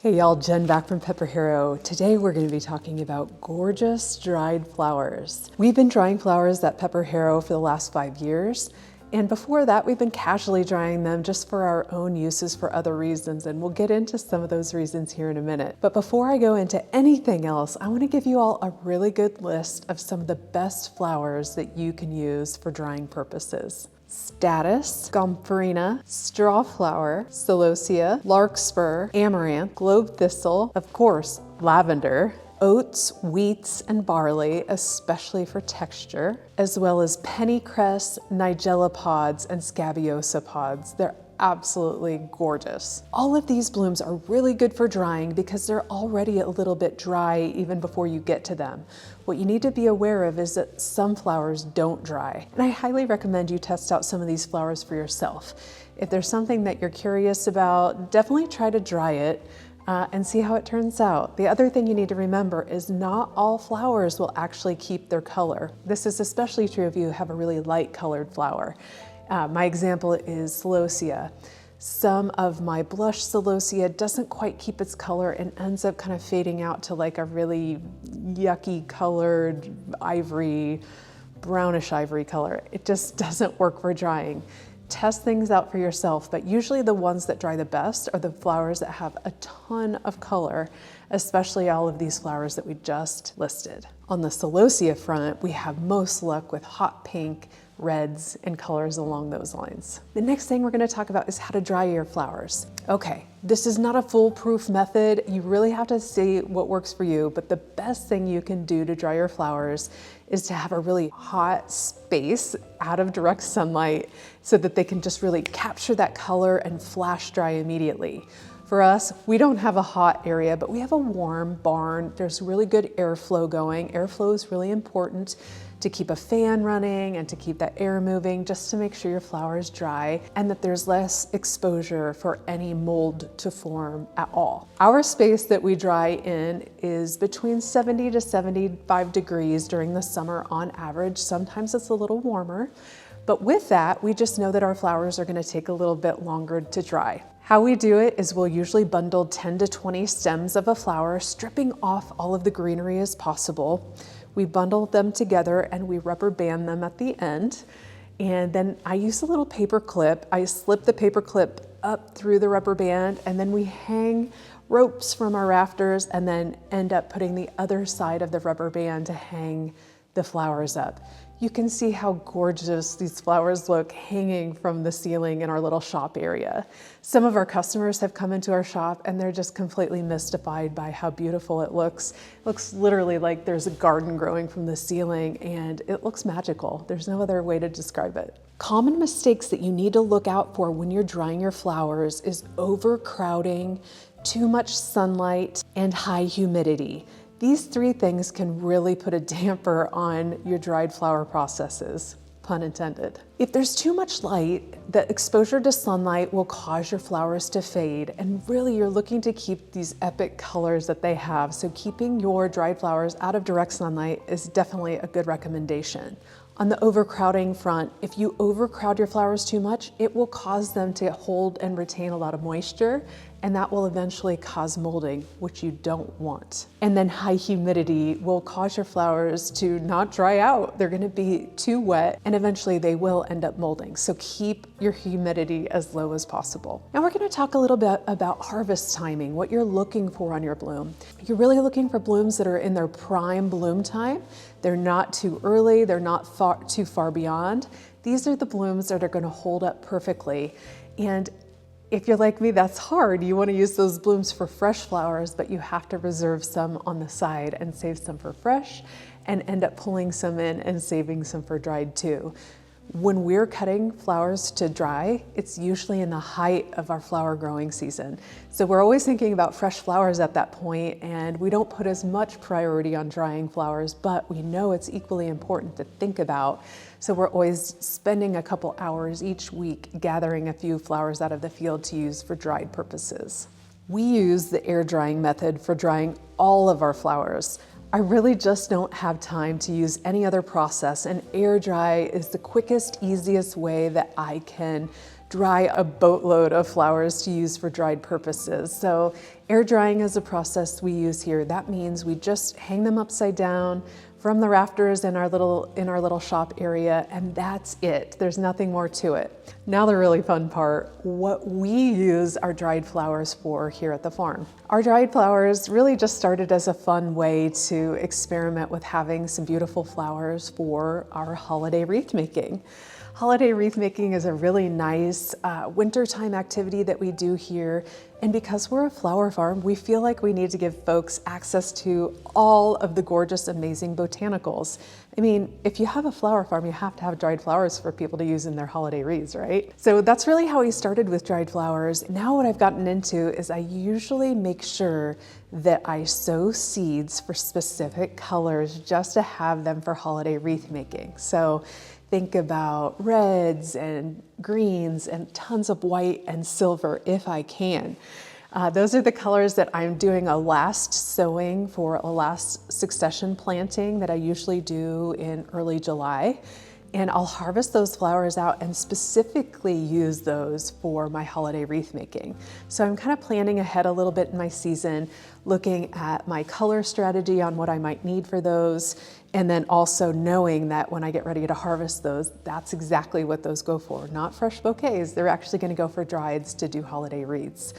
Hey y'all, Jen back from PepperHarrow. Today we're going to be talking about gorgeous dried flowers. We've been drying flowers at PepperHarrow for the last 5 years, and before that we've been casually drying them just for our own uses for other reasons, and we'll get into some of those reasons here in a minute. But before I go into anything else, I want to give you all a really good list of some of the best flowers that you can use for drying purposes. Statice, gomphrena, strawflower, celosia, larkspur, amaranth, globe thistle, of course, lavender, oats, wheats, and barley, especially for texture, as well as pennycress, nigella pods, and scabiosa pods. They're absolutely gorgeous. All of these blooms are really good for drying because they're already a little bit dry even before you get to them. What you need to be aware of is that some flowers don't dry. And I highly recommend you test out some of these flowers for yourself. If there's something that you're curious about, definitely try to dry it and see how it turns out. The other thing you need to remember is not all flowers will actually keep their color. This is especially true if you have a really light colored flower. My example is celosia. Some of my blush celosia doesn't quite keep its color and ends up kind of fading out to like a really yucky colored ivory, brownish ivory color. It just doesn't work for drying. Test things out for yourself, but usually the ones that dry the best are the flowers that have a ton of color, especially all of these flowers that we just listed. On the celosia front, we have most luck with hot pink, reds, and colors along those lines. The next thing we're going to talk about is how to dry your flowers. Okay, this is not a foolproof method. You really have to see what works for you, but the best thing you can do to dry your flowers is to have a really hot space out of direct sunlight so that they can just really capture that color and flash dry immediately. For us, we don't have a hot area, but we have a warm barn. There's really good airflow going. Airflow is really important to keep a fan running and to keep that air moving, just to make sure your flowers dry and that there's less exposure for any mold to form at all. Our space that we dry in is between 70 to 75 degrees during the summer on average. Sometimes it's a little warmer, but with that, we just know that our flowers are gonna take a little bit longer to dry. How we do it is we'll usually bundle 10 to 20 stems of a flower, stripping off all of the greenery as possible. We bundle them together and we rubber band them at the end. And then I use a little paper clip. I slip the paper clip up through the rubber band, and then we hang ropes from our rafters and then end up putting the other side of the rubber band to hang the flowers up. You can see how gorgeous these flowers look hanging from the ceiling in our little shop area. Some of our customers have come into our shop and they're just completely mystified by how beautiful it looks. It looks literally like there's a garden growing from the ceiling, and it looks magical. There's no other way to describe it. Common mistakes that you need to look out for when you're drying your flowers is overcrowding, too much sunlight, and high humidity. These three things can really put a damper on your dried flower processes, pun intended. If there's too much light, the exposure to sunlight will cause your flowers to fade, and really you're looking to keep these epic colors that they have, so keeping your dried flowers out of direct sunlight is definitely a good recommendation. On the overcrowding front, if you overcrowd your flowers too much, it will cause them to hold and retain a lot of moisture, and that will eventually cause molding, which you don't want. And then high humidity will cause your flowers to not dry out. They're gonna be too wet, and eventually they will end up molding. So keep your humidity as low as possible. Now we're gonna talk a little bit about harvest timing, what you're looking for on your bloom. You're really looking for blooms that are in their prime bloom time. They're not too early, they're not too far beyond. These are the blooms that are gonna hold up perfectly. And if you're like me, that's hard. You want to use those blooms for fresh flowers, but you have to reserve some on the side and save some for fresh and end up pulling some in and saving some for dried too. When we're cutting flowers to dry, it's usually in the height of our flower growing season. So we're always thinking about fresh flowers at that point, and we don't put as much priority on drying flowers, but we know it's equally important to think about. So we're always spending a couple hours each week gathering a few flowers out of the field to use for dried purposes. We use the air drying method for drying all of our flowers. I really just don't have time to use any other process, and air dry is the quickest, easiest way that I can dry a boatload of flowers to use for dried purposes. So air drying is a process we use here. That means we just hang them upside down from the rafters in our little shop area, and that's it. There's nothing more to it. Now the really fun part, what we use our dried flowers for here at the farm. Our dried flowers really just started as a fun way to experiment with having some beautiful flowers for our holiday wreath making. Holiday wreath making is a really nice wintertime activity that we do here. And because we're a flower farm, we feel like we need to give folks access to all of the gorgeous, amazing botanicals. I mean, if you have a flower farm, you have to have dried flowers for people to use in their holiday wreaths, right? So that's really how we started with dried flowers. Now what I've gotten into is I usually make sure that I sow seeds for specific colors just to have them for holiday wreath making. So think about reds and greens and tons of white and silver if I can. Those are the colors that I'm doing a last sowing for a last succession planting that I usually do in early July. And I'll harvest those flowers out and specifically use those for my holiday wreath making. So I'm kind of planning ahead a little bit in my season, looking at my color strategy on what I might need for those, and then also knowing that when I get ready to harvest those, that's exactly what those go for. Not fresh bouquets, they're actually gonna go for drieds to do holiday wreaths.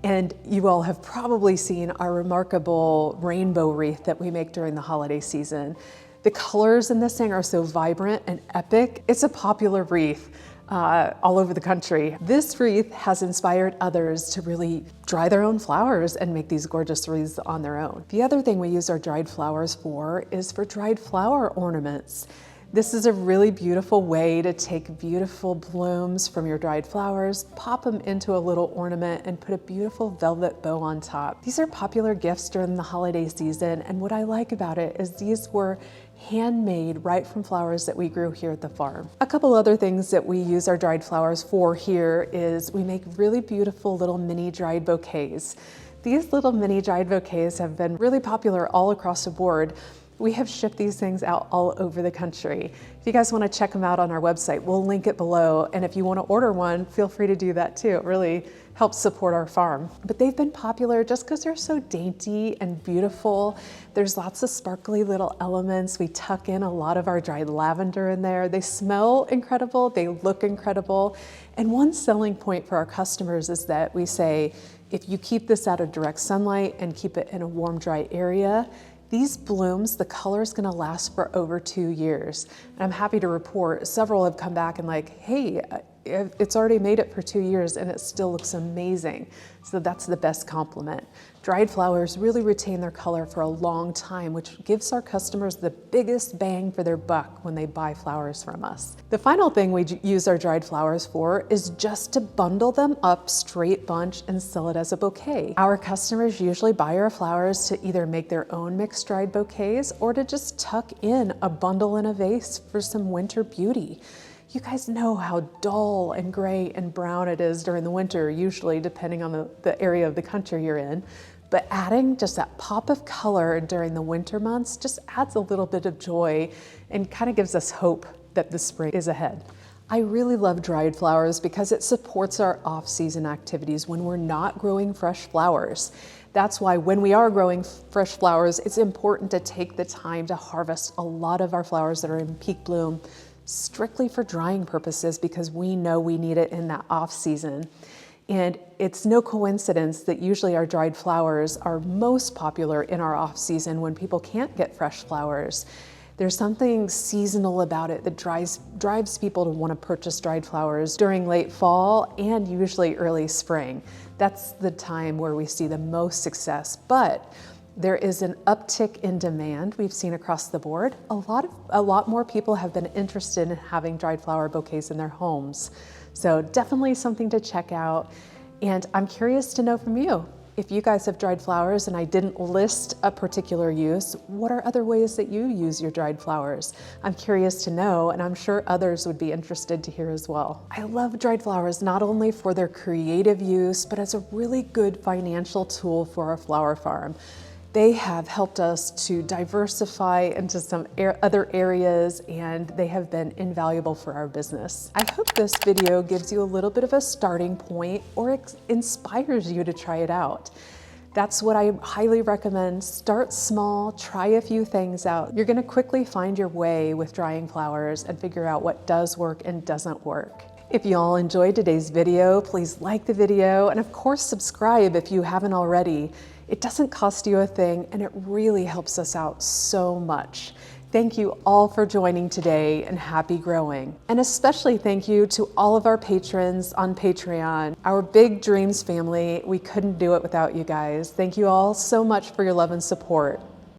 And you all have probably seen our remarkable rainbow wreath that we make during the holiday season. The colors in this thing are so vibrant and epic. It's a popular wreath all over the country. This wreath has inspired others to really dry their own flowers and make these gorgeous wreaths on their own. The other thing we use our dried flowers for is for dried flower ornaments. This is a really beautiful way to take beautiful blooms from your dried flowers, pop them into a little ornament, and put a beautiful velvet bow on top. These are popular gifts during the holiday season, and what I like about it is these were handmade right from flowers that we grew here at the farm. A couple other things that we use our dried flowers for here is we make really beautiful little mini dried bouquets. These little mini dried bouquets have been really popular all across the board. We have shipped these things out all over the country. If you guys want to check them out on our website, we'll link it below. And if you want to order one, feel free to do that too. It really helps support our farm. But they've been popular just because they're so dainty and beautiful. There's lots of sparkly little elements. We tuck in a lot of our dried lavender in there. They smell incredible, they look incredible. And one selling point for our customers is that we say, if you keep this out of direct sunlight and keep it in a warm, dry area, these blooms, the color is gonna last for over 2 years. And I'm happy to report several have come back and like, hey, it's already made it for 2 years and it still looks amazing. So that's the best compliment. Dried flowers really retain their color for a long time, which gives our customers the biggest bang for their buck when they buy flowers from us. The final thing we use our dried flowers for is just to bundle them up straight bunch and sell it as a bouquet. Our customers usually buy our flowers to either make their own mixed dried bouquets or to just tuck in a bundle in a vase for some winter beauty. You guys know how dull and gray and brown it is during the winter, usually depending on the area of the country you're in. But adding just that pop of color during the winter months just adds a little bit of joy and kind of gives us hope that the spring is ahead. I really love dried flowers because it supports our off-season activities when we're not growing fresh flowers. That's why when we are growing fresh flowers, it's important to take the time to harvest a lot of our flowers that are in peak bloom strictly for drying purposes because we know we need it in that off season. And it's no coincidence that usually our dried flowers are most popular in our off season when people can't get fresh flowers. There's something seasonal about it that drives people to want to purchase dried flowers during late fall and usually early spring. That's the time where we see the most success. But there is an uptick in demand we've seen across the board. A lot more people have been interested in having dried flower bouquets in their homes. So definitely something to check out. And I'm curious to know from you, if you guys have dried flowers and I didn't list a particular use, what are other ways that you use your dried flowers? I'm curious to know, and I'm sure others would be interested to hear as well. I love dried flowers not only for their creative use, but as a really good financial tool for our flower farm. They have helped us to diversify into some other areas, and they have been invaluable for our business. I hope this video gives you a little bit of a starting point or inspires you to try it out. That's what I highly recommend. Start small, try a few things out. You're gonna quickly find your way with drying flowers and figure out what does work and doesn't work. If you all enjoyed today's video, please like the video and of course subscribe if you haven't already. It doesn't cost you a thing and it really helps us out so much. Thank you all for joining today and happy growing. And especially thank you to all of our patrons on Patreon, our Big Dreams family. We couldn't do it without you guys. Thank you all so much for your love and support.